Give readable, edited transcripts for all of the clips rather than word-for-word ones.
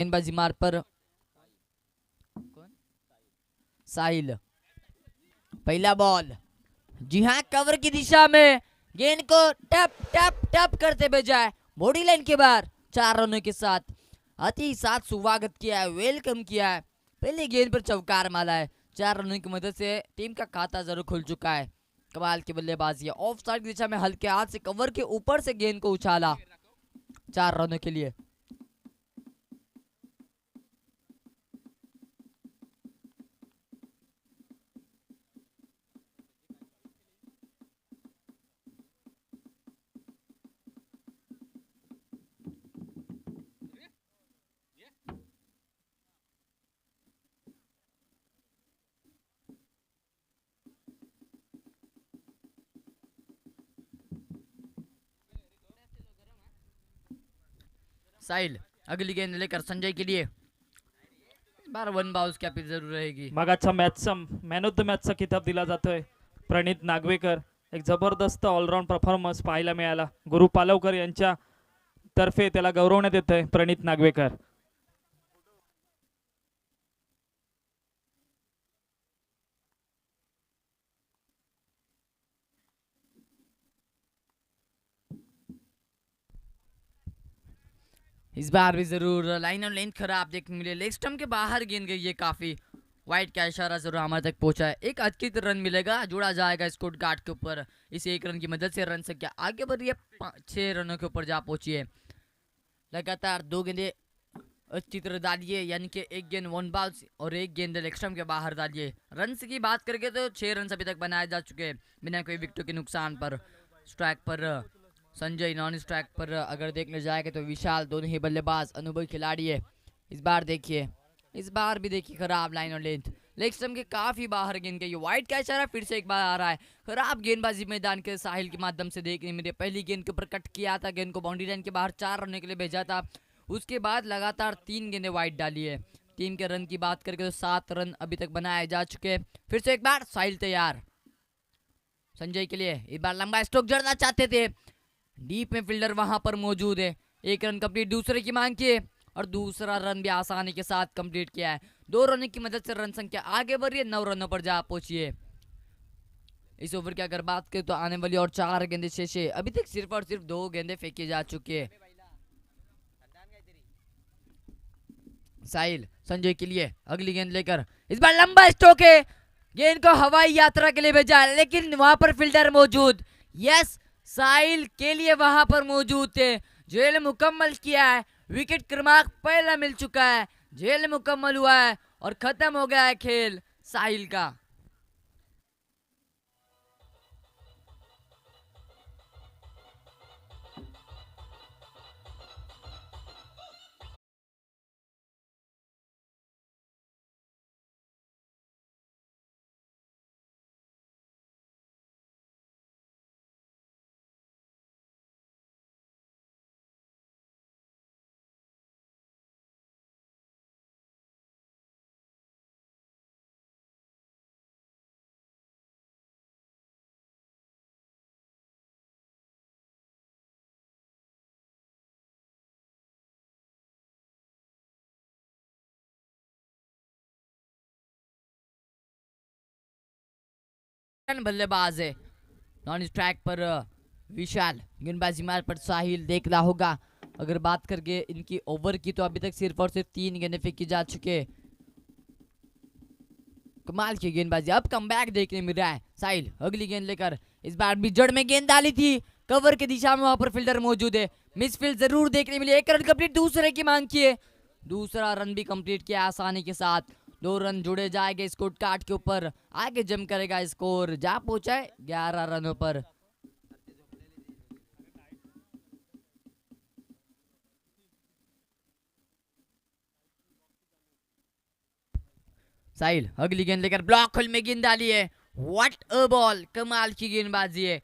गेंदबाजी मार पर साहिल, पहला बॉल, जी हाँ कवर की दिशा में गेंद को टप टप टप करते बजाय बॉडी लाइन के बाहर 4 रनों के साथ अति साथ स्वागत किया है, वेलकम किया है, पहले गेंद पर चौकार मारा है। 4 रनों की मदद से टीम का खाता जरूर खुल चुका है। कमाल की बल्लेबाजी है, ऑफ साइड की दिशा में हल्के हाथ से कवर के ऊपर से गेंद को उछाला 4 रनों के लिए। साहिल अगली गेंद लेकर संजय के लिए, इस बार 1 बाउंस की अपील जरूर रहेगी। मागाच्या मॅचचा मॅन ऑफ द मॅचचा किताब दिला जातोय प्रणित नागवेकर। एक जबरदस्त ऑलराऊंड परफॉर्मन्स पाहायला मिळाला। गुरु पालवकर यांच्या तर्फे त्याला गौरवण्यात येतंय प्रणित नागवेकर। इस बार भी जरूर लाइन ऑन लेंथ खराब देखने मिले, लेग स्टंप के बाहर गेंद गई है काफी, वाइट का इशारा जरूर हमारे तक पहुंचा है। एक अच्छी रन मिलेगा, जोड़ा जाएगा स्कोर कार्ड के ऊपर। इस 1 रन की मदद से रन संख्या आगे बढ़ रही है, 6 रनों के ऊपर जा पहुंची है। लगातार 2 गेंदे अच्छी तरह डालिए, यानी कि 1 गेंद 1 बाउंस और 1 गेंद लेग स्टंप के बाहर डालिए। रन की बात करके तो 6 रन अभी तक बनाए जा चुके हैं बिना कोई विकेटों के नुकसान पर। स्ट्राइक पर संजय, नॉन स्ट्राइक पर अगर देखने जाएगा तो विशाल, दोनों ही बल्लेबाज अनुभवी खिलाड़ी है। इस बार देखिए, इस बार भी देखिए खराब लाइन और लेंथ, लेग स्टंप के काफी बाहर गेंद गई। व्हाइट का इशारा फिर से एक बार आ रहा है। खराब गेंदबाजी मैदान के साहिल के माध्यम से देखने मिले। पहली गेंद के ऊपर कट किया था, गेंद को बाउंड्री लाइन के बाहर 4 रन के लिए भेजा था। उसके बाद लगातार 3 गेंदें वाइड डाली है। टीम के रन की बात करके तो 7 रन अभी तक बनाए जा चुके। फिर से एक बार साहिल तैयार संजय के लिए। इस बार लंबा स्ट्रोक जड़ना चाहते थे, डीप में फील्डर वहां पर मौजूद है। 1 रन कंप्लीट दूसरे की मांग की और दूसरा रन भी आसानी के साथ कंप्लीट किया है। 2 रन की मदद से रन संख्या आगे बढ़ी है, 9 रनों पर जा पहुंची है। इस ओवर की अगर बात करें तो आने वाली और 4 गेंदे शेष है। अभी तक सिर्फ और सिर्फ 2 गेंदे फेंकी जा चुकी है। साहिल संजय के लिए अगली गेंद लेकर, इस बार लंबा स्ट्रोक है, गेंद को हवाई यात्रा के लिए भेजा, लेकिन वहां पर फील्डर मौजूद। यस, साहिल के लिए वहां पर मौजूद थे। जेल मुकम्मल किया है, विकेट क्रमांक पहला मिल चुका है, जेल मुकम्मल हुआ है और खत्म हो गया है खेल साहिल का। बल्लेबाज है, नॉन स्ट्राइक पर विशाल, गेंदबाजी मार पर साहिल देख रहा होगा। अगर बात करके इनकी ओवर की तो अभी तक सिर्फ और सिर्फ 3 गेंदें फेंकी जा चुके। कमाल की गेंदबाजी, अब कमबैक देखने मिल रहा है। साहिल अगली गेंद लेकर, इस बार भी जड़ में गेंद डाली थी, कवर की दिशा में वहां पर फील्डर मौजूद है। मिसफील्ड जरूर देखने मिली। 1 रन कंप्लीट दूसरे की मांग की है, दूसरा रन भी कंप्लीट किया आसानी के साथ। 2 रन जुड़े जाएंगे स्कोर कार्ड के ऊपर, आगे जम करेगा स्कोर, जा पहुंचा है 11 रनों पर। साहिल अगली गेंद लेकर ब्लॉक होल में गेंद डाली है। व्हाट अ बॉल, कमाल की गेंदबाजी है।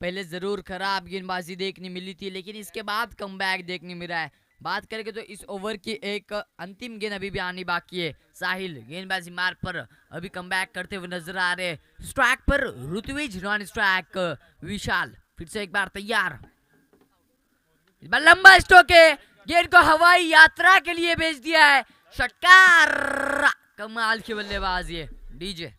पहले जरूर खराब गेंदबाजी देखने मिली थी, लेकिन इसके बाद कमबैक देखने मिल रहा है। बात करेंगे तो इस ओवर की एक अंतिम गेंद अभी भी आनी बाकी है। साहिल गेंदबाजी मार पर अभी कमबैक करते हुए नजर आ रहे। स्ट्राइक पर ऋतुविज, नॉन स्ट्राइक विशाल, फिर से एक बार तैयार। इस बार लंबा स्ट्रोक है, गेंद को हवाई यात्रा के लिए भेज दिया है, षटकार। कमाल की बल्लेबाज ये डीजे।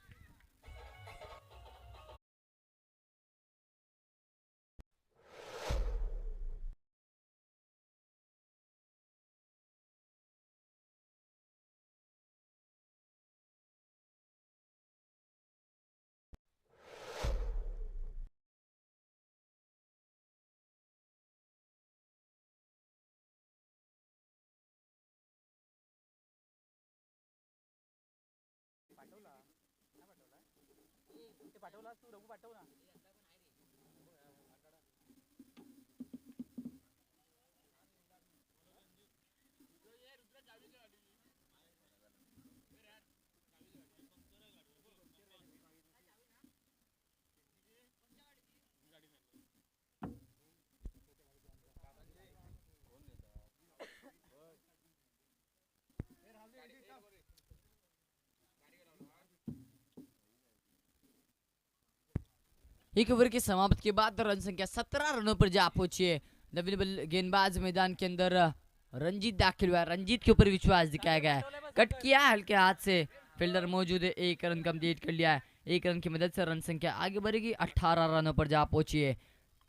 एक ओवर की समाप्ति के बाद रन संख्या 17 रनों पर जा पहुंची है। नवीन गेंदबाज मैदान के अंदर रंजीत दाखिल हुआ है। रंजीत के ऊपर विश्वास दिखाया गया है, कट किया हल्के हाथ से, फील्डर मौजूद है, एक रन कंप्लीट कर लिया है। एक रन की मदद से रन संख्या आगे बढ़ेगी, 18 रनों पर जा पहुंची है।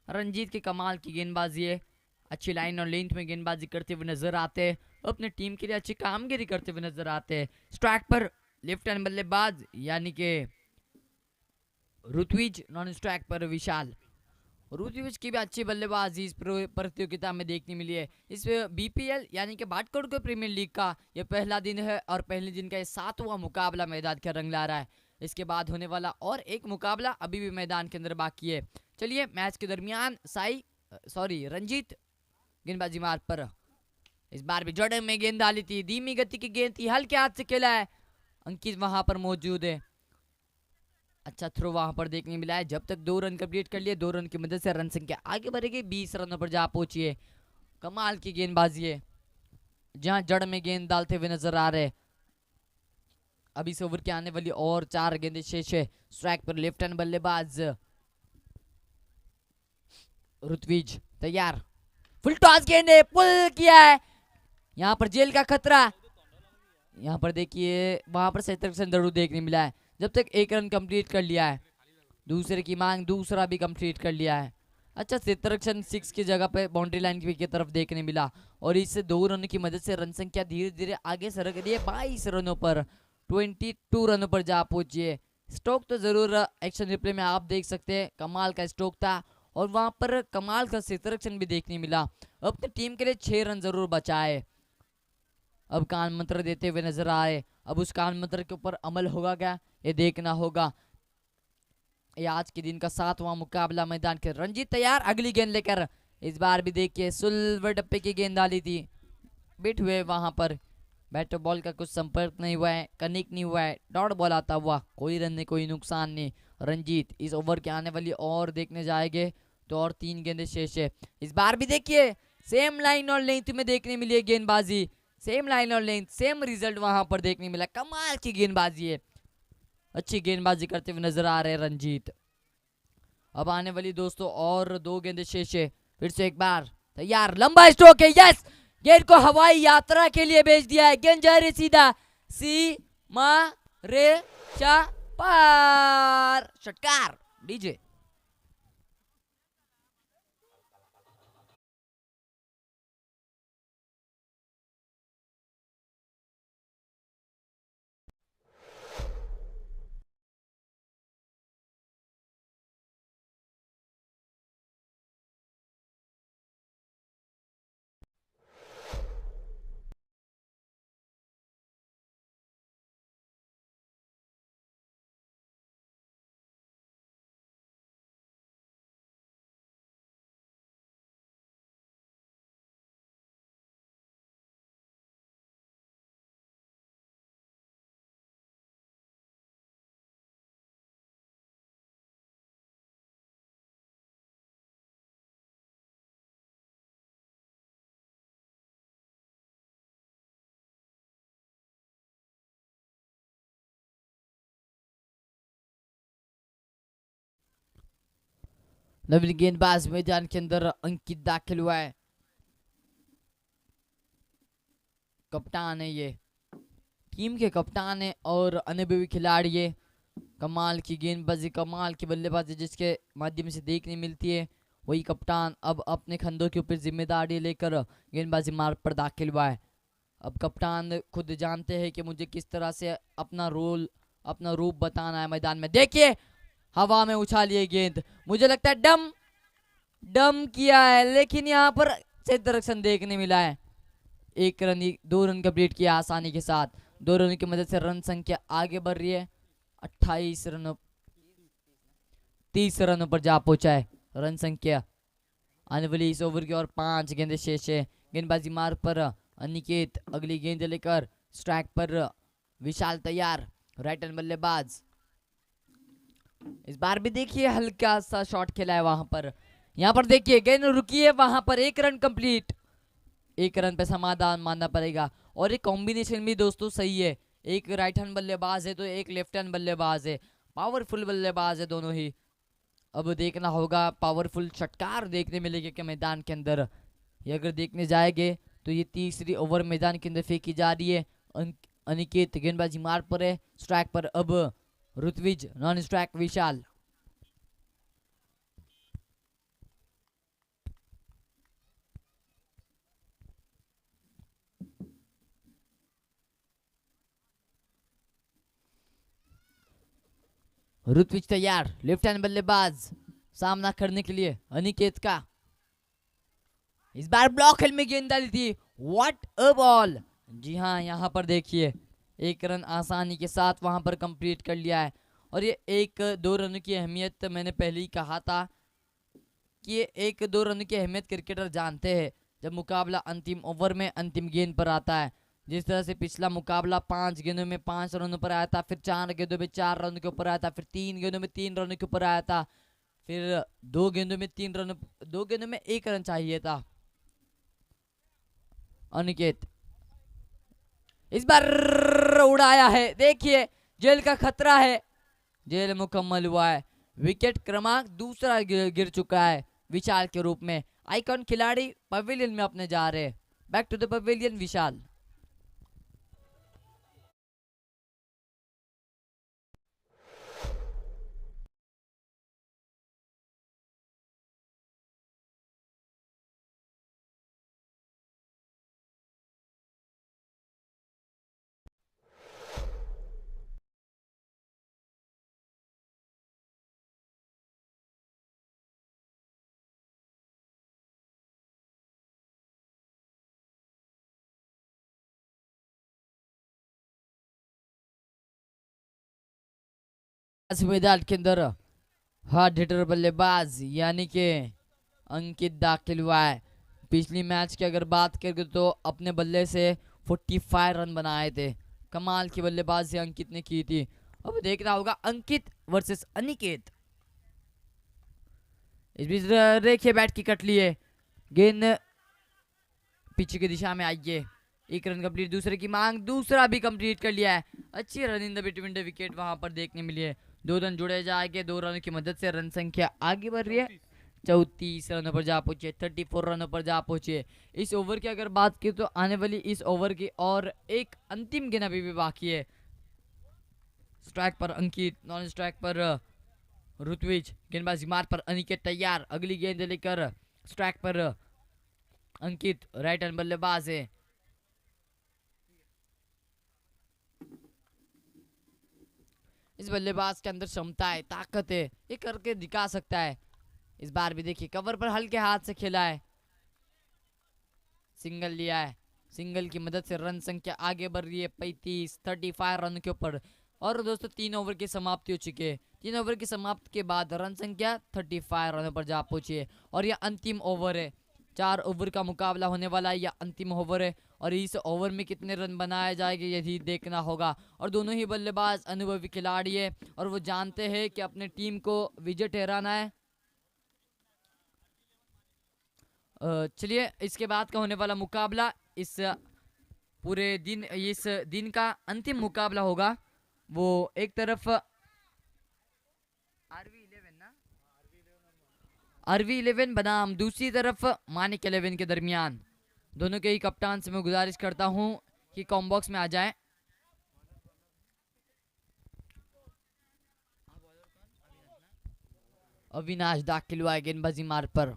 रंजीत के कमाल की गेंदबाजी है, अच्छी लाइन और लेंथ में गेंदबाजी करते हुए नजर आते हैं, अपने टीम के लिए अच्छी कामगिरी करते हुए नजर आते हैं। स्ट्राइक पर लेफ्ट हैंड बल्लेबाज यानी कि ऋत्विज, नॉन स्ट्राइक पर विशाल। ऋत्विज की भी अच्छी बल्लेबाजी इस प्रतियोगिता में देखने मिली है। इस बीपीएल यानी कि भाटकोट प्रीमियर लीग का यह पहला दिन है और पहले दिन का ये 7वां मुकाबला मैदान का रंग ला रहा है। इसके बाद होने वाला और एक मुकाबला अभी भी मैदान के अंदर बाकी है। चलिए मैच के दरमियान रंजीत गेंदबाजी मार्ग पर इस बार भी जड़ में गेंद डाली थी, धीमी गति की गेंद थी, हल्के हाथ से खेला है। अंकित वहां पर मौजूद है, अच्छा थ्रो वहां पर देखने मिला है। जब तक 2 रन कंप्लीट कर लिए, 2 रन की मदद से रन संख्या आगे बढ़ेगी, 20 रनों पर जा पहुंची है। कमाल की गेंदबाजी है, जहां जड़ में गेंद डालते हुए नजर आ रहे। अभी इस ओवर की आने वाली और 4 गेंदें शेष है। स्ट्राइक पर लेफ्ट हैंड बल्लेबाज ऋत्विज तैयार, फुल टॉस गेंद है, पुल किया है, यहाँ पर जेल का खतरा। यहाँ पर देखिए वहां पर शतरक्षण जरूर देखने मिला है। जब तक 1 रन कंप्लीट कर लिया है, दूसरे की मांग दूसरा भी कंप्लीट कर लिया है। अच्छा शतरक्षण 6 की जगह पे बाउंड्री लाइन की तरफ देखने मिला और इससे 2 रनों की मदद से रन संख्या धीरे धीरे आगे सरक रही है। 22 रनों पर 22 रनों पर जा पहुंची है। स्ट्रोक तो जरूर एक्शन रिप्ले में आप देख सकते हैं, कमाल का स्ट्रोक था और वहां पर कमाल का शतरक्षण भी देखने मिला। अपनी टीम के लिए 6 रन जरूर बचाए। अब कान मंत्र देते हुए नजर आए, अब उस कान मंत्र के ऊपर अमल होगा क्या, ये देखना होगा। ये आज के दिन का 7वां मुकाबला मैदान के। रंजीत तैयार, अगली गेंद लेकर। इस बार भी देखिए सुल्वर डप्पे की गेंद डाली थी, बिट हुए वहां पर, बैट बॉल का कुछ संपर्क नहीं हुआ है, कनेक्ट नहीं हुआ है, डॉट बॉल आता हुआ, कोई रन नहीं, कोई नुकसान नहीं। रंजीत इस ओवर के आने वाली और देखने जाएंगे तो और 3 गेंदें शेष है। इस बार भी देखिए सेम लाइन और लेंथ में देखने मिली है गेंदबाजी, सेम लाइन और लेंथ, सेम रिजल्ट वहां पर देखने मिला। कमाल की गेंदबाजी है, अच्छी गेंदबाजी करते हुए नजर आ रहे हैं रंजीत। अब आने वाली दोस्तों और 2 गेंदें शेष है। फिर से एक बार तैयार, लंबा स्ट्रोक है, यस, गेंद को हवाई यात्रा के लिए भेज दिया है। गेंद जा रही सीधा सीमा रेखा पार, षटकार डीजे। नवीन गेंदबाज मैदान के अंदर अंकित दाखिल हुआ है। कप्तान है, ये टीम के कप्तान है और अनुभवी खिलाड़ी है। कमाल की गेंदबाजी, कमाल की बल्लेबाजी जिसके माध्यम से देखने मिलती है, वही कप्तान अब अपने कंधों के ऊपर जिम्मेदारी लेकर गेंदबाजी मार्ग पर दाखिल हुआ है। अब कप्तान खुद जानते हैं कि मुझे किस तरह से अपना रोल, अपना रूप बताना है मैदान में। देखिए हवा में उछालिए गेंद, मुझे लगता है डम डम किया है, लेकिन यहाँ पर क्षेत्ररक्षण देखने मिला है। 2 रन कंप्लीट किया आसानी के साथ। 2 रन की मदद से रन संख्या आगे बढ़ रही है। 28 रनों 30 रनों पर जा पहुंचा है रन संख्या। आने वाली इस ओवर की और 5 गेंदें शेष है। गेंदबाजी मार्ग पर अनिकेत अगली गेंद लेकर, स्ट्राइक पर विशाल तैयार, राइट हैंड बल्लेबाज। इस बार भी देखिए हल्का सा शॉट खेला है वहां पर। यहाँ पर देखिए गेंद रुकी है वहां पर, 1 रन कंप्लीट। 1 रन पे समाधान मानना पड़ेगा। और ये कॉम्बिनेशन भी दोस्तों सही है, एक राइट हैंड बल्लेबाज है तो एक लेफ्ट हैंड बल्लेबाज है, पावरफुल बल्लेबाज है दोनों ही। अब देखना होगा पावरफुल षटकार देखने मिलेगा क्या मैदान के अंदर। ये अगर देखने जाएंगे तो ये तीसरी ओवर मैदान के अंदर फेंकी जा रही है। अनिकेत गेंदबाजी मार्ग पर है, स्ट्राइक पर अब ऋत्विज, नॉन स्ट्राइक विशाल। ऋत्विज तैयार, लेफ्ट हैंड बल्लेबाज सामना करने के लिए अनिकेत का। इस बार ब्लॉक हेल में गेंद डाली थी, व्हाट अ बॉल। जी हाँ, यहाँ पर देखिए 1 रन आसानी के साथ वहां पर कंप्लीट कर लिया है। और ये 1-2 रन की अहमियत मैंने पहले ही कहा था कि ये 1-2 रन की अहमियत क्रिकेटर जानते हैं जब मुकाबला अंतिम ओवर में अंतिम गेंद पर आता है। जिस तरह से पिछला मुकाबला 5 गेंदों में 5 रनों पर आया था, फिर 4 गेंदों में 4 रन के ऊपर आया था, फिर 3 गेंदों में 3 रन के ऊपर आया था, फिर 2 गेंदों में 3 रन, 2 गेंदों में 1 रन चाहिए था। अनिकेत इस बार उड़ाया है, देखिए जेल का खतरा है, जेल मुकम्मल हुआ है। विकेट क्रमांक दूसरा गिर चुका है विशाल के रूप में। आइकॉन खिलाड़ी पवेलियन में अपने जा रहे हैं। बैक टू द पवेलियन विशाल। मैदान के अंदर हार्ड हिटर बल्लेबाज यानी कि अंकित दाखिल हुआ है। पिछली मैच की अगर बात करें तो अपने बल्ले से 45 रन बनाए थे। कमाल की बल्लेबाजी अंकित ने की थी। अब देखना होगा अंकित वर्सेस अनिकेत। इस बीच देखिए बैट की कट ली है, गेंद पीछे की दिशा में आई है। 1 रन कंप्लीट, दूसरे की मांग, दूसरा भी कंप्लीट कर लिया है। अच्छी run in the between the wicket वहां पर देखने मिली है। 2 रन जुड़े जाएंगे, 2 रन की मदद से रन संख्या आगे बढ़ रही है। 34 रनों पर जा पहुंचे, 34 रनों पर जा पहुंचे। इस ओवर की अगर बात की तो आने वाली इस ओवर की और एक अंतिम गेंद अभी भी बाकी है। स्ट्राइक पर अंकित, नॉन स्ट्राइक पर ऋत्विज, गेंदबाजी मार्ग पर अनिकेत तैयार, अगली गेंद लेकर स्ट्राइक पर अंकित, राइट हैंड बल्लेबाज है। इस बल्लेबाज के अंदर क्षमता है, ताकत है, ये करके दिखा सकता है। इस बार भी देखिए कवर पर हल्के हाथ से खेला है, सिंगल लिया है। सिंगल की मदद से रन संख्या आगे बढ़ रही है 35 रन के ऊपर। और दोस्तों 3 ओवर की समाप्ति हो चुकी है। 3 ओवर की समाप्ति के बाद रन संख्या 35 रनों पर जा पहुंची है। और यह अंतिम ओवर है, 4 ओवर का मुकाबला होने वाला है, यह अंतिम ओवर है। और इस ओवर में कितने रन बनाए जाएंगे यही देखना होगा। और दोनों ही बल्लेबाज अनुभवी खिलाड़ी है और वो जानते हैं कि अपने टीम को विजय ठहराना है। चलिए इसके बाद का होने वाला मुकाबला इस पूरे दिन, इस दिन का अंतिम मुकाबला होगा। वो एक तरफ आरवी 11 बनाम, दूसरी तरफ मानिक 11 के दरमियान। दोनों के ही कप्तान से मैं गुजारिश करता हूं कि कॉम्बॉक्स में आ जाए। अविनाश दाखिल हुआ है गेंदबाजी मार्ग पर।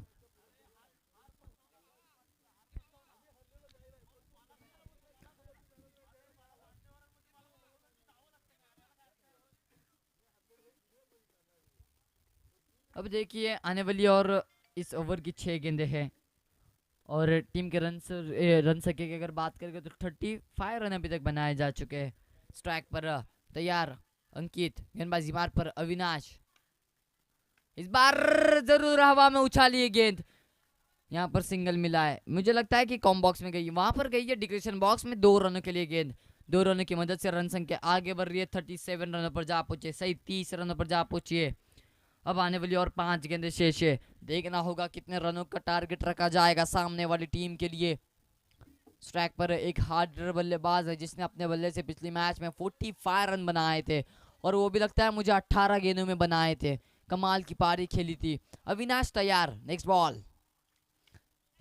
अब देखिए आने वाली और इस ओवर की 6 गेंदें हैं और टीम के रन सके की अगर बात करेंगे तो 35 रन अभी तक बनाए जा चुके हैं। स्ट्राइक पर तैयार अंकित, गेंदबाजी मार्ग पर अविनाश, इस बार जरूर हवा में उछाली है गेंद, यहाँ पर सिंगल मिला है। मुझे लगता है कि कॉम बॉक्स में गई, वहां पर गई है डिक्रेशन बॉक्स में 2 रनों के लिए गेंद। 2 रनों की मदद से रन संख्या आगे बढ़ रही है, 37 रनों पर जा पहुंचे, सही 30 रनों पर जा पहुंची है। अब आने वाली और 5 गेंदें शेष है, देखना होगा कितने रनों का टारगेट रखा जाएगा सामने वाली टीम के लिए। स्ट्राइक पर एक हार्डर बल्लेबाज है जिसने अपने बल्ले से पिछले मैच में 45 रन बनाए थे और वो भी लगता है मुझे 18 गेंदों में बनाए थे। कमाल की पारी खेली थी। अविनाश तैयार, नेक्स्ट बॉल,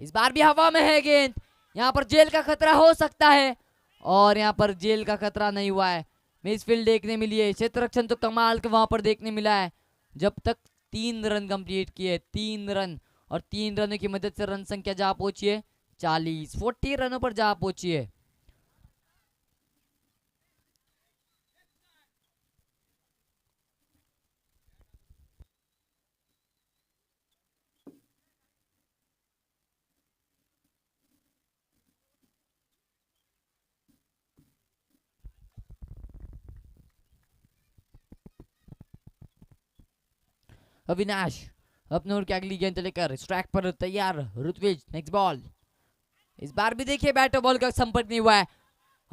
इस बार भी हवा में है गेंद, यहाँ पर जेल का खतरा हो सकता है और यहाँ पर जेल का खतरा नहीं हुआ है। मिसफील्ड देखने मिली है, क्षेत्र रक्षण तो कमाल के वहां पर देखने मिला है। जब तक 3 रन कंप्लीट किए, 3 रन और 3 रनों की मदद से रन संख्या जा पहुंची है 40 रनों पर जा पहुंची है। अविनाश अपने ओर की अगली गेंद लेकर स्ट्राइक पर तैयार ऋत्विज, नेक्स्ट बॉल, इस बार भी देखिए बैट और बॉल का संपर्क नहीं हुआ है।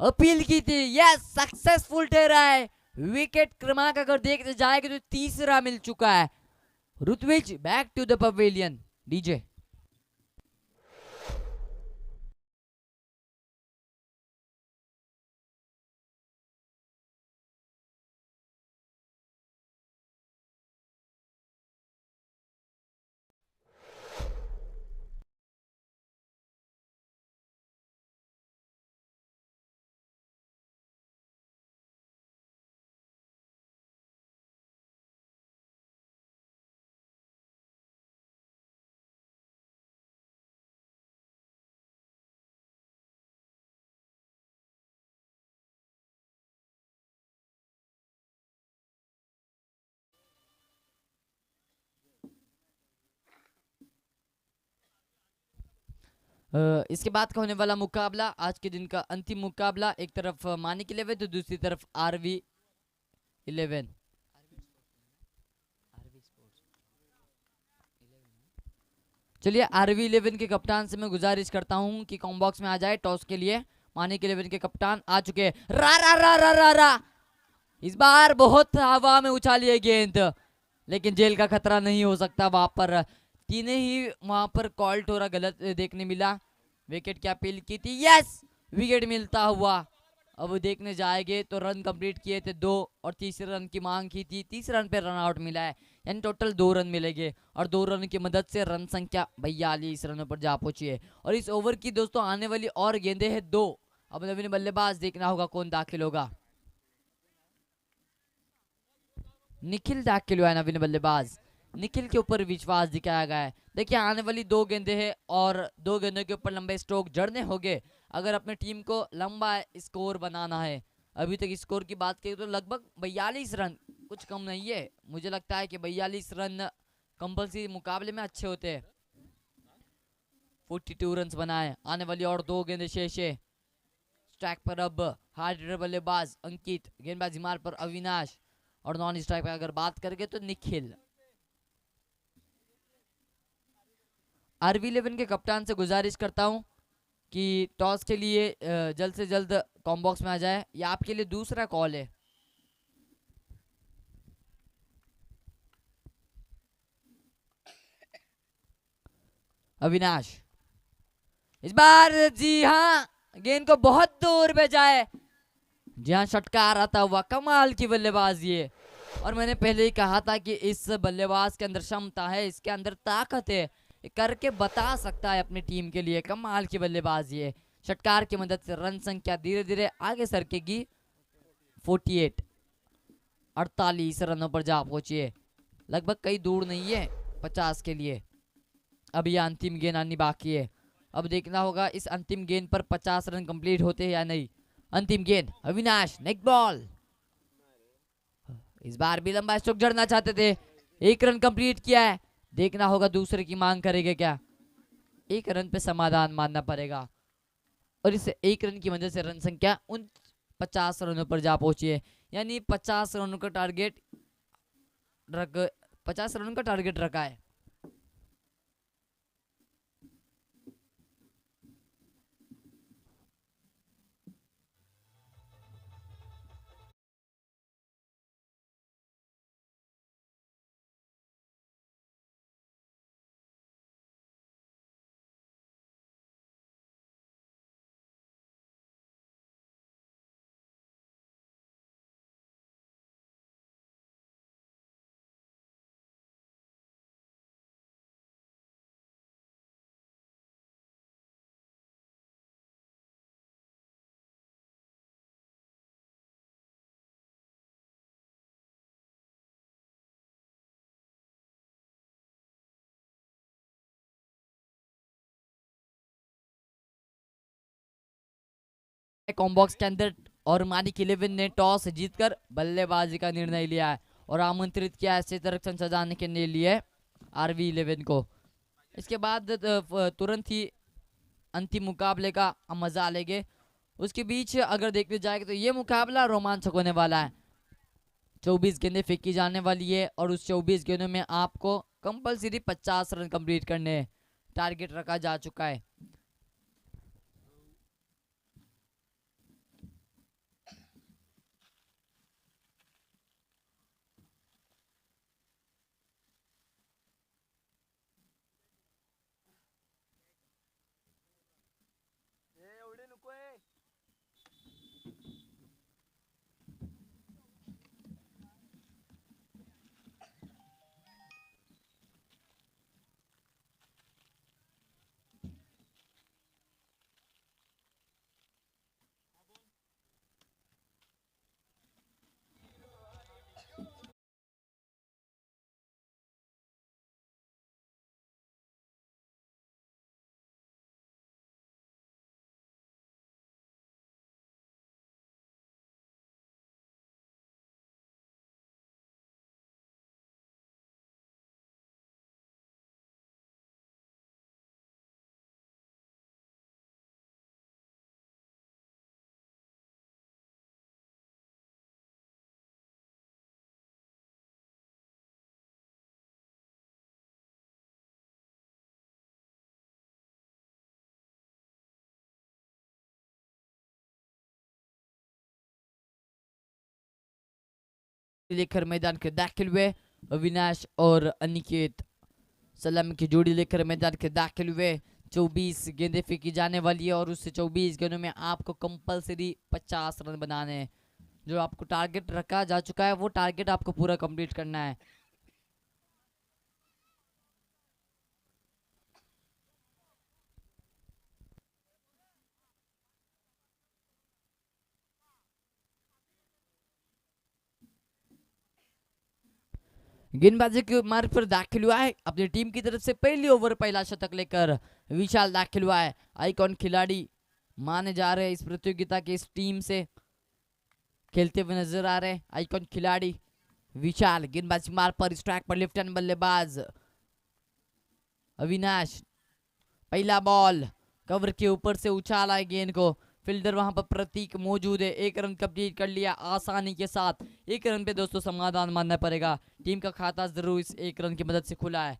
अपील की थी, यस सक्सेसफुल ठहरा है। विकेट क्रमांक अगर देखते जाएगा तो तीसरा मिल चुका है। Ritwij back to the pavilion. DJ इसके बाद का होने वाला मुकाबला आज के दिन का अंतिम मुकाबला, एक तरफ मानिक 11 तो दूसरी तरफ आरवी 11। चलिए आरवी 11 के कप्तान से मैं गुजारिश करता हूं कि कॉम्बॉक्स में आ जाए टॉस के लिए। मानिक 11 के कप्तान आ चुके हैं। रा रा रा रा रा रा, इस बार बहुत हवा में उछाली है गेंद, लेकिन जेल का खतरा नहीं हो सकता वहां पर। तीनों ही वहां पर कॉल थोड़ा गलत देखने मिला। विकेट की अपील की थी, यस विकेट मिलता हुआ। अब देखने जाएंगे तो रन कंप्लीट किए थे 2 और तीसरे रन की मांग की थी, तीसरे रन पे रन आउट मिला है, यानी टोटल 2 रन मिलेंगे और 2 रन की मदद से रन संख्या 42 रनों पर जा पहुंची है। और इस ओवर की दोस्तों आने वाली और गेंदें हैं 2। अब नवीन बल्लेबाज, देखना होगा कौन दाखिल होगा। निखिल दाखिल हुआ है नवीन बल्लेबाज। निखिल के ऊपर विश्वास दिखाया गया है। देखिए आने वाली 2 गेंदें हैं और 2 गेंदों के ऊपर लंबे स्ट्रोक जड़ने होंगे अगर अपनी टीम को लंबा स्कोर बनाना है। अभी तक स्कोर की बात करें तो लगभग 42 रन, कुछ कम नहीं है। मुझे लगता है कि 42 रन कंपल्सरी मुकाबले में अच्छे होते हैं। 42 रन बनाए। आने वाली और 2 गेंदें शेष है। स्ट्राइक पर अब हार्ड बल्लेबाज अंकित, गेंदबाजी मार्ग पर अविनाश और नॉन स्ट्राइक पर अगर बात करेंगे तो निखिल। आरवी 11 के कप्तान से गुजारिश करता हूं कि टॉस के लिए जल्द से जल्द कॉम्बॉक्स में आ जाए। यह आपके लिए दूसरा कॉल है। अविनाश, इस बार जी हाँ गेंद को बहुत दूर भेजाए, जहां षटकार आता हुआ। कमाल की बल्लेबाजी है और मैंने पहले ही कहा था कि इस बल्लेबाज के अंदर क्षमता है, इसके अंदर ताकत है, करके बता सकता है अपनी टीम के लिए। कमाल की बल्लेबाजी है। षटकार की मदद से रन संख्या धीरे धीरे आगे सरकेगी 48 48 रनों पर जा पहुंची है, लगभग कई दूर नहीं है 50 के लिए। अब ये अंतिम गेंद आनी बाकी है, अब देखना होगा इस अंतिम गेंद पर 50 रन कंप्लीट होते हैं या नहीं। अंतिम गेंद अविनाश, नेक्स्ट बॉल। इस बार भी लंबा स्ट्रोक जड़ना चाहते थे, 1 रन कंप्लीट किया है, देखना होगा दूसरे की मांग करेंगे क्या। 1 रन पे समाधान मानना पड़ेगा और इस 1 रन की मदद से रन संख्या उन 50 रनों पर जा पहुंची है, यानी 50 रनों का टारगेट 50 रनों का टारगेट रखा है। कॉम्बॉक्स के अंदर और मानिक 11 ने टॉस जीतकर बल्लेबाजी का निर्णय लिया है और आमंत्रित किया है क्षेत्ररक्षण सजाने के लिए आरवी 11 को। इसके बाद तुरंत ही अंतिम मुकाबले का हम मजा लेंगे। उसके बीच अगर देखने जाएगा तो ये मुकाबला रोमांचक होने वाला है। 24 गेंदें फेंकी जाने वाली है और उस 24 गेंदों में आपको कंपलसरी 50 रन कंप्लीट करने हैं, टारगेट रखा जा चुका है। लेकर मैदान के दाखिल हुए अविनाश और अनिकेत सलाम की जोड़ी लेकर मैदान के दाखिल हुए। 24 गेंदें फेंकी जाने वाली है और उससे 24 गेंदों में आपको कंपलसरी 50 रन बनाने हैं। जो आपको टारगेट रखा जा चुका है वो टारगेट आपको पूरा कंप्लीट करना है। गेंदबाजी के मार्ग पर दाखिल हुआ है अपनी टीम की तरफ से पहली ओवर पहला शतक लेकर विशाल दाखिल हुआ है। आइकॉन खिलाड़ी माने जा रहे हैं इस प्रतियोगिता के, इस टीम से खेलते हुए नजर आ रहे हैं आइकॉन खिलाड़ी विशाल। गेंदबाजी मार्ग पर स्ट्राइक पर लेफ्ट हैंड बल्लेबाज अविनाश, पहला बॉल कवर के ऊपर से उछाला है गेंद को, फील्डर वहां पर प्रतीक मौजूद है, 1 रन कंप्लीट कर लिया आसानी के साथ। 1 रन पे दोस्तों समाधान मानना पड़ेगा, टीम का खाता जरूर इस 1 रन की मदद से खुला है।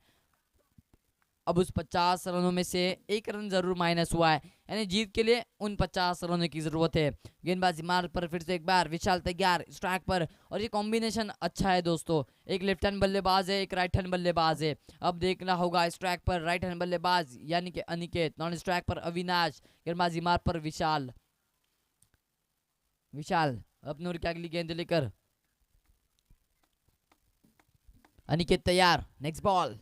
अब उस 50 रनों में से 1 रन जरूर माइनस हुआ है, यानी जीत के लिए उन 50 रनों की जरूरत है। गेंदबाजी मार्ग पर फिर से एक बार विशाल तैयार स्ट्राइक पर, और ये कॉम्बिनेशन अच्छा है दोस्तों, एक लेफ्ट हैंड बल्लेबाज है एक राइट हैंड बल्लेबाज है। अब देखना होगा स्ट्राइक पर राइट हैंड बल्लेबाज यानी कि अनिकेत, नॉन स्ट्राइक पर अविनाश, गेंदबाजी मार्ग पर विशाल। विशाल अपने ओर की अगली गेंद लेकर अनिकेत तैयार, नेक्स्ट बॉल।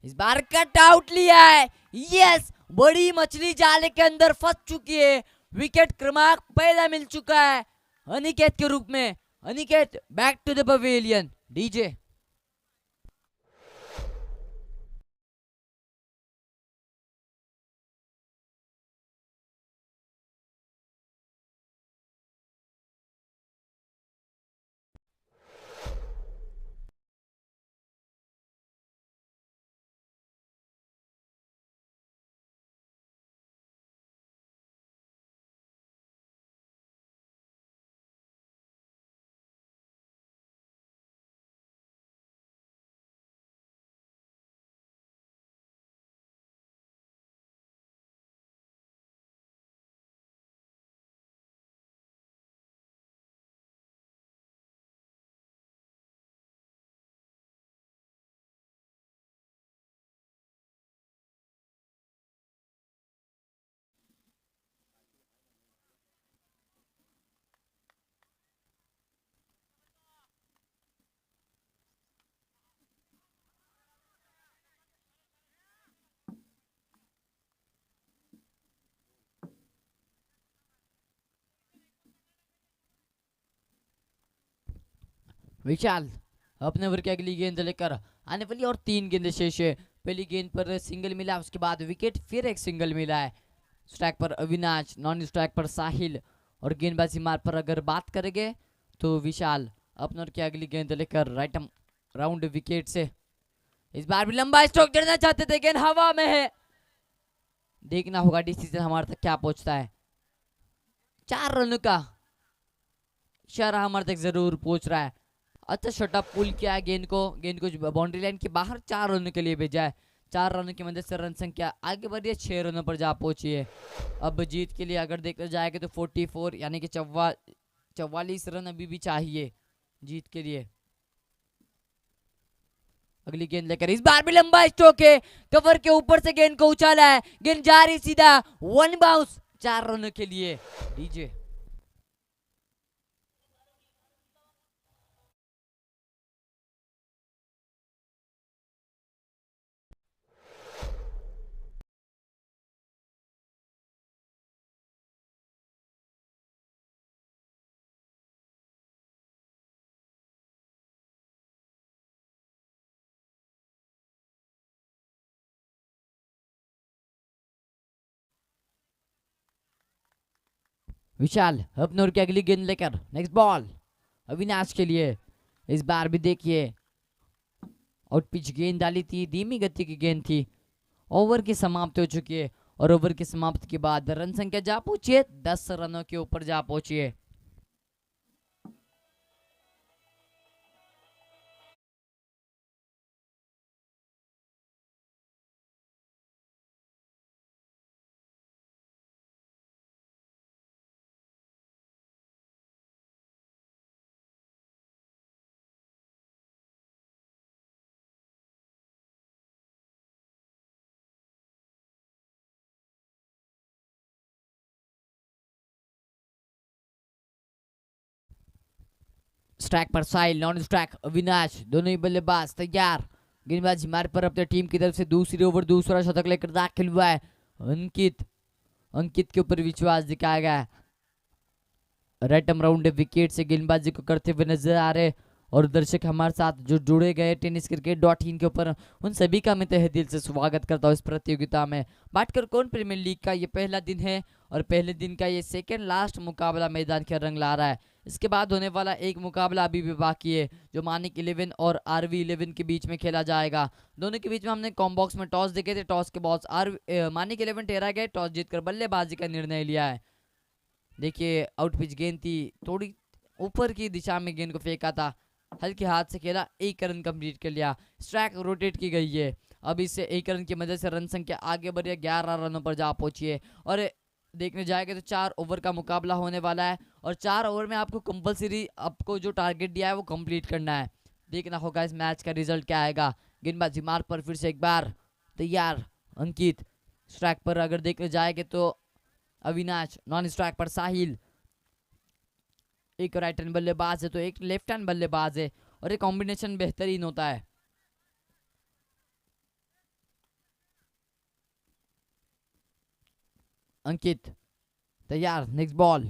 इस बार कट आउट लिया है, यस, बड़ी मछली जाले के अंदर फंस चुकी है। विकेट क्रमांक पहला मिल चुका है अनिकेत के रूप में। Aniket back to the pavilion. DJ Vishal अपने ओवर की अगली गेंद लेकर आने वाली और 3 गेंदें शेष है। पहली गेंद पर सिंगल मिला, उसके बाद विकेट, फिर एक सिंगल मिला है। स्ट्राइक पर अविनाश, नॉन स्ट्राइक पर साहिल और गेंदबाजी मार पर अगर बात करेंगे तो विशाल अपने ओवर की अगली गेंद लेकर राइट राउंड विकेट से इस बार भी लंबा स्ट्रोक देना चाहते थे, गेंद हवा में है। देखना होगा डिसीजन हमारे तक क्या पहुंचता है। 4 रनों का इशारा हमारे तक जरूर पहुंच रहा है। अच्छा शॉट पुल किया है, गेंद को बाउंड्री लाइन के बाहर 4 रनों के लिए भेजा है। 4 रनों की मदद से रन संख्या आगे बढ़ी है, 6 रनों पर जा पहुंची है। अब जीत के लिए अगर देखा जाएगा तो 44 यानी कि 44 रन अभी भी चाहिए जीत के लिए। अगली गेंद लेकर इस बार भी लंबा स्ट्रोक है, कवर के ऊपर से गेंद को उछाला है, गेंद जा रही सीधा, 1 बाउंस 4 रनों के लिए। डीजे विशाल अपने ओवर की अगली गेंद लेकर नेक्स्ट बॉल अविनाश के लिए। इस बार भी देखिए आउट पिच गेंद डाली थी, धीमी गति की गेंद थी। ओवर की समाप्ति हो चुकी है और ओवर की समाप्ति के बाद रन संख्या जा पहुंची है 10 रनों के ऊपर जा पहुंची है। स्ट्राइक पर साहिल, नॉन स्ट्राइक अविनाश, दोनों ही बल्लेबाज तैयार। गेंदबाज हमारे पर अपने टीम की तरफ से दूसरी ओवर दूसरा शतक लेकर दाखिल हुआ है। अंकित अंकित के ऊपर विश्वास दिखाया गया है। राइट राउंड विकेट से गेंदबाजी को करते हुए नजर आ रहे और दर्शक हमारे साथ जो जुड़े गए tenniscricket.in के ऊपर, उन सभी का मैं तहे दिल से स्वागत करता हूँ इस प्रतियोगिता में। बात कर कौन प्रीमियर लीग का ये पहला दिन है और पहले दिन का ये सेकेंड लास्ट मुकाबला मैदान के रंग ला रहा है। इसके बाद होने वाला एक मुकाबला अभी भी बाकी है जो मानिक 11 और आरवी 11 के बीच में खेला जाएगा। दोनों के बीच में हमने कॉम्बॉक्स में टॉस देखे थे, टॉस के बाद मानिक 11 ठहरा गया, टॉस जीतकर बल्लेबाजी का निर्णय लिया है। देखिए आउट पिच गेंद थी, थोड़ी ऊपर की दिशा में गेंद को फेंका था, हल्के हाथ से खेला, 1 रन कंप्लीट कर लिया। स्ट्राइक रोटेट की गई है, अब इससे 1 रन की मदद से रन संख्या आगे बढ़ी है, 11 रनों पर जा पहुंची है। और देखने जाएगा तो 4 ओवर का मुकाबला होने वाला है और 4 ओवर में आपको कंपलसरी आपको जो टारगेट दिया है वो कंप्लीट करना है। देखना होगा इस मैच का रिजल्ट क्या आएगा। गेंदबाजी मार पर फिर से एक बार तैयार अंकित, स्ट्राइक पर अगर देखने जाएंगे तो अविनाश, नॉन स्ट्राइक पर साहिल, एक राइट हैंड बल्लेबाज है तो एक लेफ्ट हैंड बल्लेबाज है और ये कॉम्बिनेशन बेहतरीन होता है। अंकित तैयार, नेक्स्ट बॉल।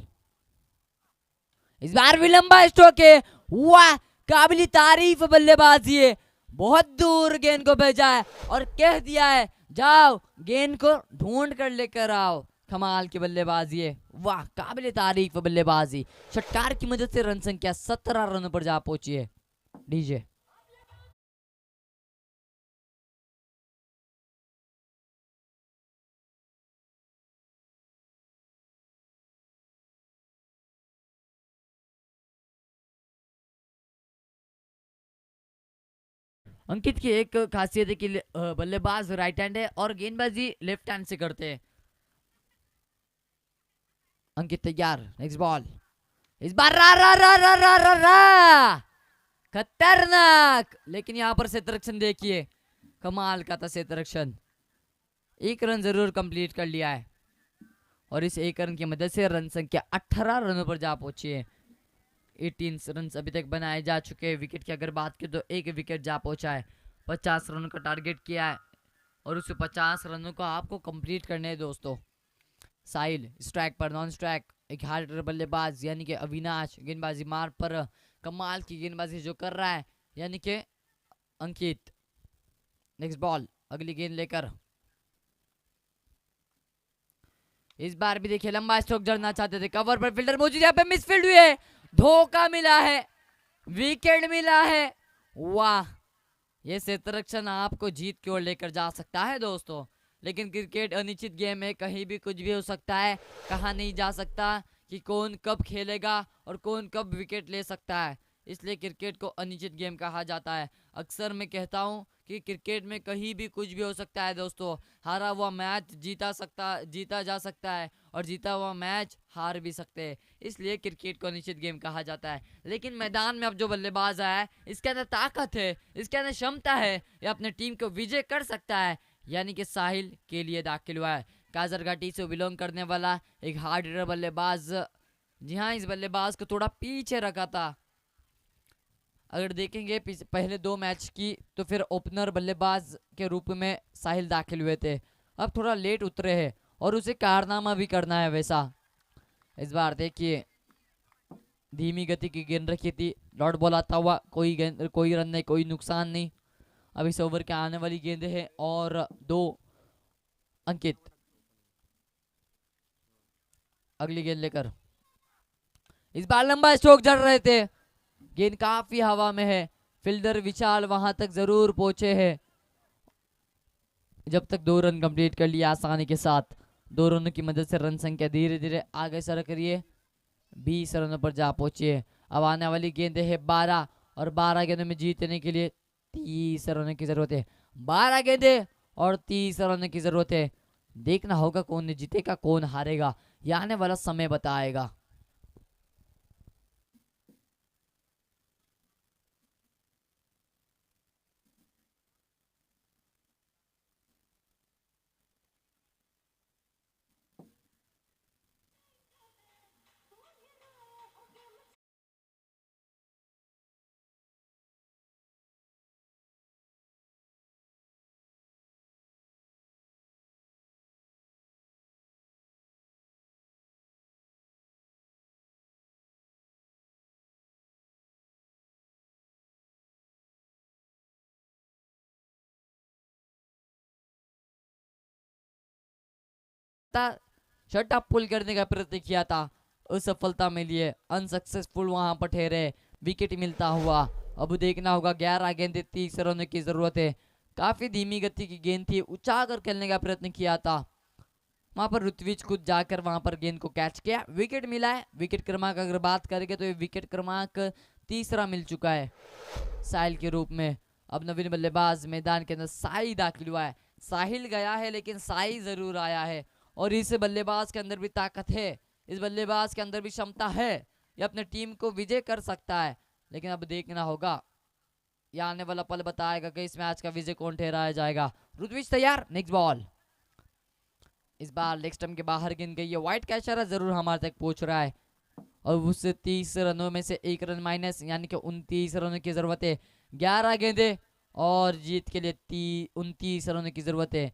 इस बार भी लंबा स्ट्रोक है। वाह, काबिल तारीफ बल्लेबाजी है। बहुत दूर गेंद को भेजा है और कह दिया है जाओ गेंद को ढूंढ कर लेकर आओ। कमाल की बल्लेबाजी है। वाह, काबिल तारीफ बल्लेबाजी। षटकार की मदद से रन संख्या 17 रनों पर जा पहुंची है। डीजे अंकित की एक खासियत है कि बल्लेबाज राइट हैंड है और गेंदबाजी लेफ्ट हैंड से करते हैं। अंकित तैयार, नेक्स्ट बॉल। इस बार रा रा रा रा रा रा रा खतरनाक, लेकिन यहाँ पर क्षेत्ररक्षण देखिए, कमाल का था क्षेत्ररक्षण। एक रन जरूर कंप्लीट कर लिया है और इस एक रन की मदद से रन संख्या 18 रनों पर जा पहुंची है। 18 रन अभी तक बनाए जा चुके हैं। विकेट की अगर बात करें तो एक विकेट जा पहुंचा है। 50 रनों का टारगेट किया है और उस 50 रनों को आपको कंप्लीट करने हैं दोस्तों। साहिल स्ट्राइक पर, नॉन स्ट्राइक एक हार्ड बल्लेबाज यानी कि अविनाश गेंदबाजी मार पर कमाल की गेंदबाजी जो कर रहा है यानी कि अंकित। नेक्स्ट बॉल, अगली गेंद लेकर। इस बार भी देखिए लंबा स्ट्रोक जड़ना चाहते थे, कवर पर फील्डर मौजूद, यहाँ पे मिसफील्ड हुई है, धोखा मिला है, विकेट मिला है। वाह, ये क्षेत्ररक्षण आपको जीत की ओर लेकर जा सकता है दोस्तों। लेकिन क्रिकेट अनिश्चित गेम है, कहीं भी कुछ भी हो सकता है, कहा नहीं जा सकता कि कौन कब खेलेगा और कौन कब विकेट ले सकता है। इसलिए क्रिकेट को अनिश्चित गेम कहा जाता है। अक्सर मैं कहता हूँ कि क्रिकेट में कहीं भी कुछ भी हो सकता है दोस्तों। हारा हुआ मैच जीता जा सकता है और जीता हुआ मैच हार भी सकते हैं। इसलिए क्रिकेट को अनिश्चित गेम कहा जाता है। लेकिन मैदान में अब जो बल्लेबाज आया है इसके अंदर ताकत है, इसके अंदर क्षमता है, ये अपने टीम को विजय कर सकता है। यानी कि साहिल के लिए दाखिल हुआ है, काजरघाटी से बिलोंग करने वाला एक हार्ड हिटर बल्लेबाज। जी हाँ, इस बल्लेबाज को थोड़ा पीछे रखा था। अगर देखेंगे पहले 2 मैच की तो फिर ओपनर बल्लेबाज के रूप में साहिल दाखिल हुए थे, अब थोड़ा लेट उतरे हैं और उसे कारनामा भी करना है वैसा। इस बार देखिए धीमी गति की गेंद रखी थी, डॉट बॉल आता हुआ, कोई रन नहीं, कोई नुकसान नहीं। अब इस ओवर के आने वाली गेंदें हैं और 2 अंकित। अगली गेंद लेकर इस बार लंबा स्ट्रोक जड़ रहे थे, गेंद काफी हवा में है, फील्डर विशाल वहां तक जरूर पहुंचे हैं। जब तक 2 रन कंप्लीट कर लिया आसानी के साथ, 2 रनों की मदद से रन संख्या धीरे धीरे आगे सरक रही है, 20 रनों पर जा पहुंची है। अब आने वाली गेंदें है 12 और 12 गेंदों में जीतने के लिए 30 रनों की जरूरत है। 12 गेंदें और 30 रनों की जरूरत है। देखना होगा कौन जीतेगा कौन हारेगा, ये आने वाला समय बताएगा। शट अप पुल करने का प्रयत्न किया था, असफलता मिली है, अनसक्सेसफुल वहां पर ठहरे, विकेट मिलता हुआ। अब देखना होगा, 11 गेंदें 30 रनों की जरूरत है। काफी धीमी गति की गेंद थी, उछाल कर खेलने का प्रयत्न किया था, वहां पर ऋत्विज खुद जाकर वहां पर गेंद को कैच किया, विकेट मिला है। विकेट क्रमांक अगर बात करेंगे तो ये विकेट क्रमांक तीसरा मिल चुका है साहिल के रूप में। अब नवीन बल्लेबाज मैदान के अंदर साई दाखिल हुआ है। साहिल गया है लेकिन साई जरूर आया है और इस बल्लेबाज के अंदर भी ताकत है, इस बल्लेबाज के अंदर भी क्षमता है, ये अपने टीम को विजय कर सकता है। लेकिन अब देखना होगा, ये आने वाला पल बताएगा कि इस मैच का विजय कौन ठहराया जाएगा। ऋत्विज तैयार, नेक्स्ट बॉल। इस बार लेग स्टंप के बाहर गेंद गई है, व्हाइट का इशारा जरूर हमारे तक पहुंच रहा है और उससे 30 रनों में से 1 रन माइनस, यानी कि 29 रनों की जरूरत है। 11 गेंदें और जीत के लिए 29 रनों की जरूरत है।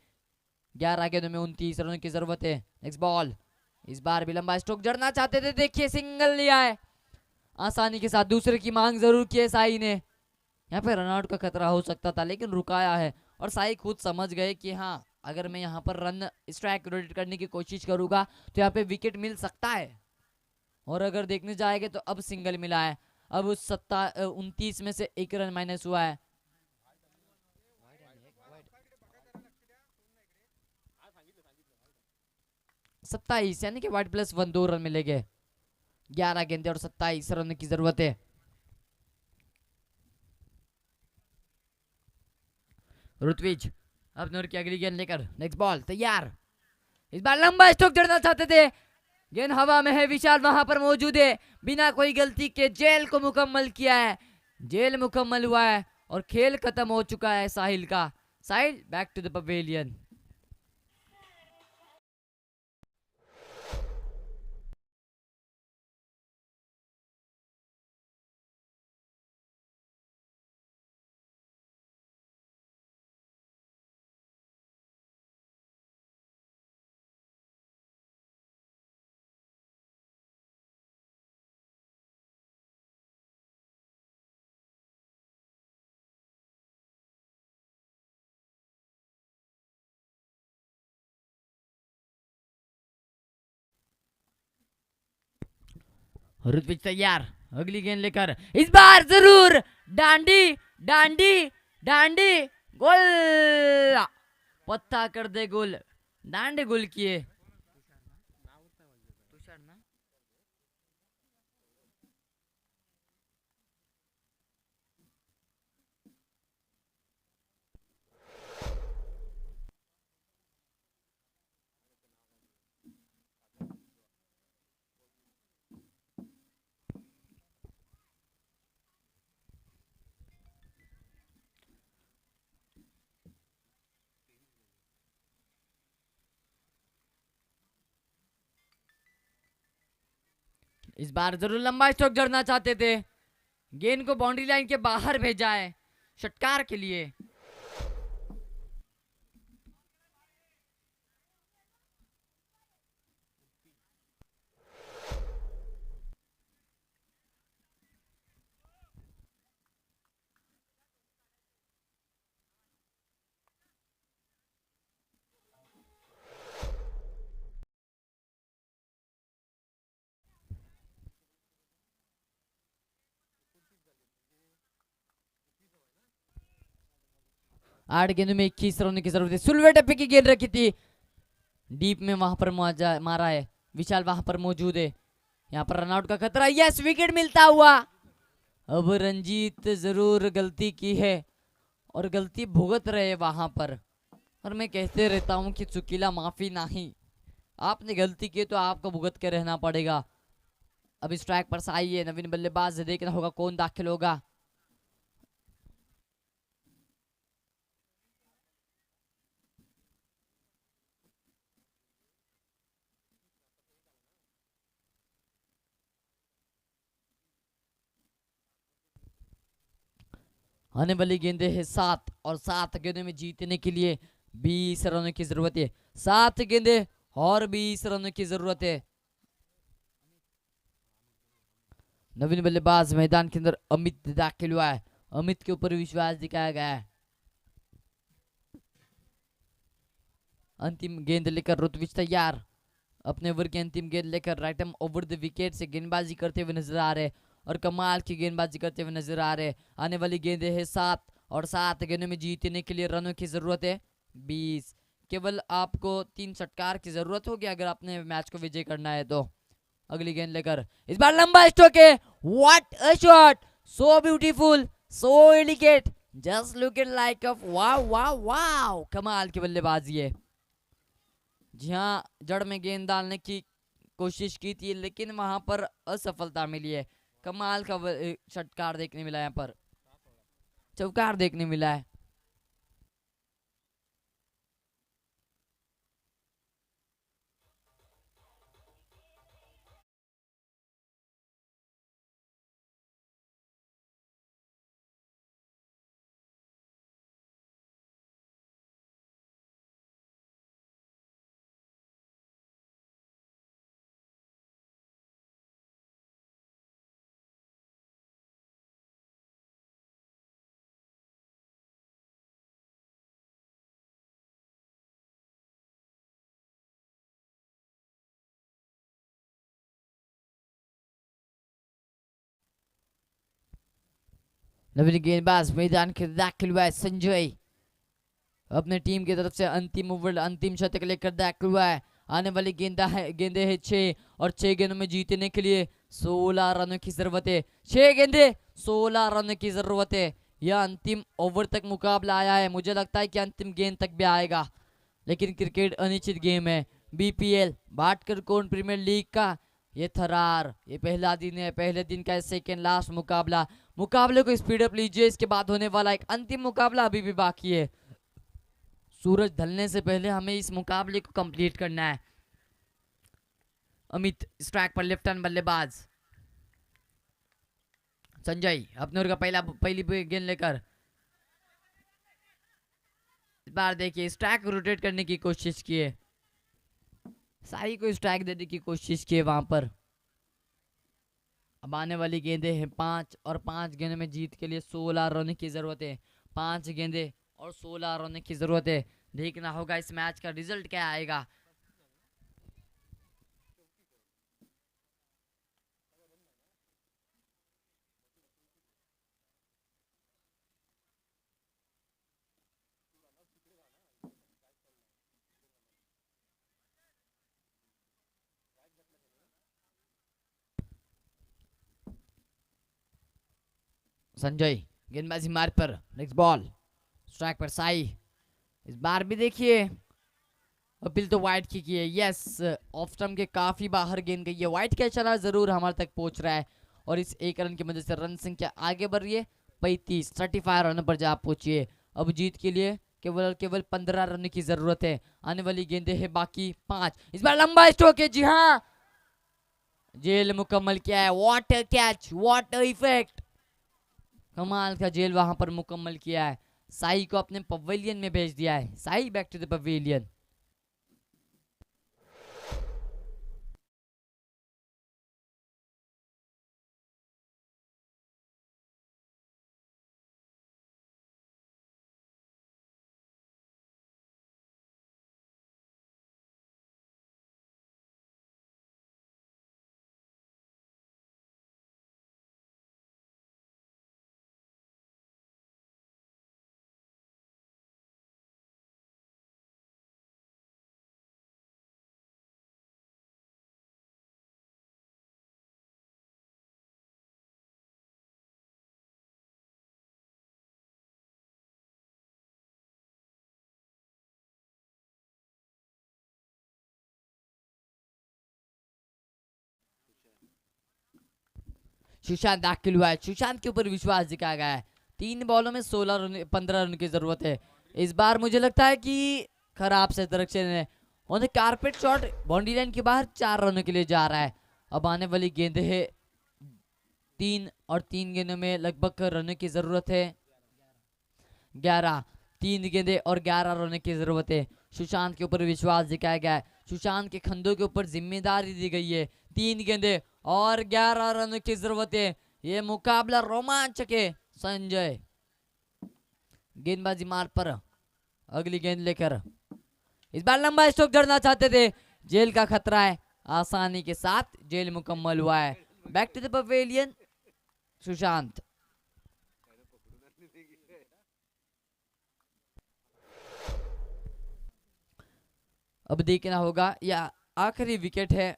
11 गेंदों में 29 रनों की जरूरत है। नेक्स्ट बॉल, इस बार भी लंबा स्ट्रोक जड़ना चाहते थे, देखिए सिंगल लिया है आसानी के साथ। दूसरे की मांग जरूर की है साई ने, यहाँ पे रनआउट का खतरा हो सकता था लेकिन रुकाया है। और साई खुद समझ गए कि हाँ, अगर मैं यहाँ पर रन स्ट्राइक रोटेट करने की कोशिश करूंगा तो यहाँ पे विकेट मिल सकता है। और अगर देखने जाएंगे तो अब सिंगल मिला है। अब उस 29 में से 1 रन माइनस हुआ है। सत्ताईस यानी कि वाइट +1 2 रन मिलेंगे। 11 गेंदे और 27 रन की जरूरत है। ऋत्विज अपने ओर की अगली गेंद लेकर, नेक्स्ट बॉल तैयार। इस बार लंबा स्ट्रोक जड़ना चाहते थे, गेंद हवा में है, विशाल वहां पर मौजूद है, बिना कोई गलती के जेल को मुकम्मल किया है। जेल मुकम्मल हुआ है और खेल खत्म हो चुका है साहिल का। साहिल बैक टू द पवेलियन। ऋत्विज तैयार, अगली गेंद लेकर, इस बार जरूर डांडी डांडी डांडी, गोल, पत्ता कर दे गोल, डांडे गोल किए। तुषार ना? इस बार जरूर लंबा स्ट्रोक जड़ना चाहते थे, गेंद को बाउंड्री लाइन के बाहर भेजा है षटकार के लिए। आठ गेंदों में 21 रनों की जरूरत है। सुलवे टप्पे की गेंद रखी थी, डीप में वहां पर मारा है, विशाल वहां पर मौजूद है। यहाँ पर रनआउट का खतरा, यस विकेट मिलता हुआ। अब रंजीत जरूर गलती की है और गलती भुगत रहे वहां पर। और मैं कहते रहता हूं कि चुकीला माफी नहीं, आपने गलती की तो आपको भुगत के रहना पड़ेगा। अब स्ट्राइक पर साई है, नवीन बल्लेबाज, देखना होगा कौन दाखिल होगा। आने वाली गेंदे है 7 और 7 गेंदों में जीतने के लिए 20 रनों की जरूरत है। 7 गेंदे और 20 रनों की जरूरत है। नवीन बल्लेबाज मैदान के अंदर अमित दाखिल हुआ है, अमित के ऊपर विश्वास दिखाया गया है। अंतिम गेंद लेकर ऋत्विज तैयार, अपने ओवर की अंतिम गेंद लेकर right arm over the wicket से गेंदबाजी करते हुए नजर आ रहे और कमाल की गेंदबाजी करते हुए नजर आ रहे। आने वाली गेंदें है 7 और 7 गेंदों में जीतने के लिए रनों की जरूरत है 20। केवल आपको 3 षटकार की जरूरत होगी अगर आपने मैच को विजय करना है तो। अगली गेंद लेकर, इस बार लंबा स्ट्रोक है, what a shot, so beautiful, so elegant, just look it like a wow wow wow, कमाल की बल्लेबाजी है। जी हाँ, जड़ में गेंद डालने की कोशिश की थी लेकिन वहां पर असफलता मिली है। कमाल का षटकार देखने मिला, यहाँ पर चौकार देखने मिला है। नवीन गेंदबाज मैदान के दाखिल हुआ है। संजय अपने टीम की तरफ से अंतिम ओवर अंतिम शतक लेकर दाखिल हुआ है। आने वाली गेंदे है 6 और 6 गेंदों में जीतने के लिए 16 रनों की जरूरत है। 6 गेंदे 16 रनों की जरूरत है। यह अंतिम ओवर तक मुकाबला आया है। मुझे लगता है कि अंतिम गेंद तक भी आएगा, लेकिन क्रिकेट अनिश्चित गेम है। बीपीएल भाटकर कोन प्रीमियर लीग का ये थरार, ये पहला दिन है, पहले दिन का सेकेंड लास्ट मुकाबला। मुकाबले को स्पीड अप लीजिए, इसके बाद होने वाला एक अंतिम मुकाबला अभी भी बाकी है। सूरज ढलने से पहले हमें इस मुकाबले को कंप्लीट करना है। अमित स्ट्राइक पर लेफ्ट हैंड बल्लेबाज। संजय अपने ओर का पहली गेंद लेकर इस बार देखिए स्ट्राइक रोटेट करने की कोशिश किए, साई को स्ट्राइक देने की कोशिश किए वहां पर। अब आने वाली गेंदे हैं 5 और 5 गेंदों में जीत के लिए 16 रन की जरूरत है। 5 गेंदे और 16 रन की जरूरत है। देखना होगा इस मैच का रिजल्ट क्या आएगा। संजय गेंदबाजी मार्ग पर, नेक्स्ट बॉल स्ट्राइक पर साई। इस बार भी देखिए अपील तो वाइड की है। यस, ऑफ स्टंप के काफी बाहर गेंद गई है। वाइड कैचर जरूर हमारे तक पहुंच रहा है और इस 1 रन की मदद से रन संख्या आगे बढ़ रही है। 35 रन पर जा पहुंची। अब जीत के लिए केवल 15 रन की जरूरत है। आने वाली गेंदे है बाकी 5। इस बार लंबा स्ट्रोक है। जी हाँ, जेल मुकम्मल किया है। What a catch, what a effect, कमाल का जेल वहां पर मुकम्मल किया है। साई को अपने पवेलियन में भेज दिया है। Sai back to the pavilion. Sushant दाखिल हुआ है। सुशांत के ऊपर विश्वास दिखाया गया है। 3 बॉलों में 15 रन की जरूरत है। इस बार मुझे लगता है कि खराब से डायरेक्शन है। उन्हें कारपेट शॉट बाउंड्री लाइन के बाहर 4 रनों के लिए जा रहा है। अब आने वाली गेंद है 3 और 3 गेंदों में लगभग रनों की जरूरत है 11। 3 गेंदे और 11 रनों की जरूरत है। सुशांत के ऊपर विश्वास दिखाया गया है। सुशांत के कंधों के ऊपर जिम्मेदारी दी गई है। 3 गेंदे और 11 रनों की जरूरत है। ये मुकाबला रोमांचक है। संजय गेंदबाजी मार्ग पर, अगली गेंद लेकर इस बार लंबा स्ट्रोक जड़ना चाहते थे। जेल का खतरा है। आसानी के साथ जेल मुकम्मल हुआ है। Back to the pavilion Sushant. अब देखना होगा यह आखिरी विकेट है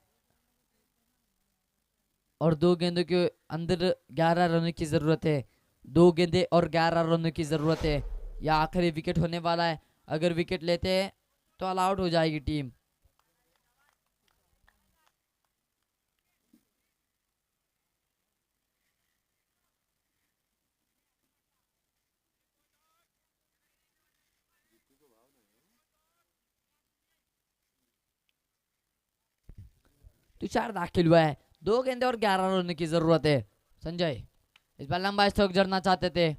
और 2 गेंदों के अंदर 11 रनों की जरूरत है। 2 गेंदे और 11 रनों की जरूरत है। यह आखिरी विकेट होने वाला है। अगर विकेट लेते हैं तो ऑल आउट हो जाएगी टीम। तुषार दाखिल हुआ है। 2 गेंदे और 11 रन की जरूरत है। संजय इस बार लंबा स्ट्रोक जड़ना चाहते थे।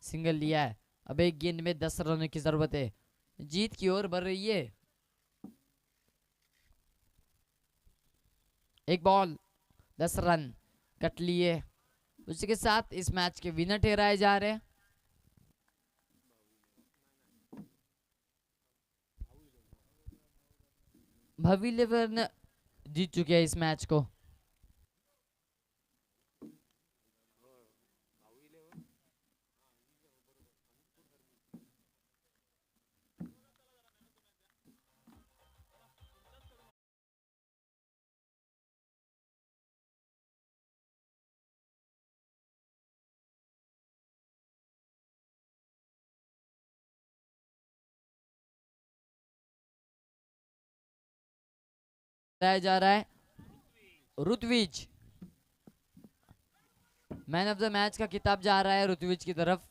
सिंगल लिया है। अब एक गेंद में 10 रनों की जरूरत है। जीत की ओर बढ़ रही है। एक बॉल 10 रन कट लिए। उसी के साथ इस मैच के विनर ठहराए जा रहे हैं। भवी इलेवन जीत चुके हैं इस मैच को। जा रहा है ऋत्विज, मैन ऑफ द मैच का खिताब जा रहा है ऋत्विज की तरफ।